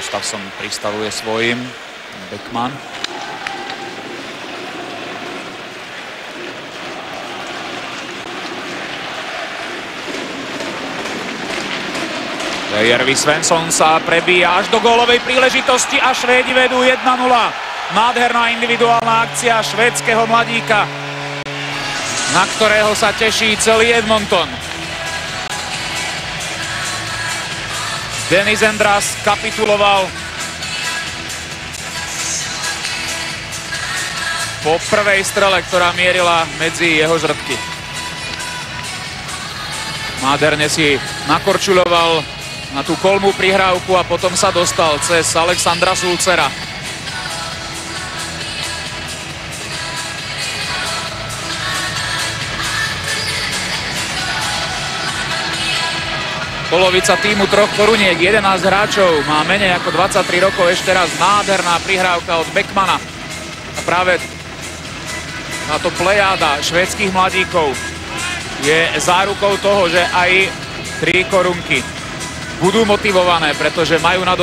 Gustafsson pristavuje svojím. Beckman. Järvi Svensson sa prebíja až do gólovej príležitosti a Švédi vedú 1-0. Nádherná individuálna akcia švédskeho mladíka, na ktorého sa teší celý Edmonton. Denis Endras kapituloval po prvej strele, ktorá mierila medzi jeho žrtky. Nádherne si nakorčuľoval na tú kolmú prihrávku a potom sa dostal cez Alexandra Sulcera. Polovica týmu troch koruniek, 11 hráčov, má menej ako 23 rokov. Ešte raz nádherná prihrávka od Beckmana. A práve táto plejáda švédskych mladíkov je zárukou toho, že aj 3 korunky budú motivované, pretože majú na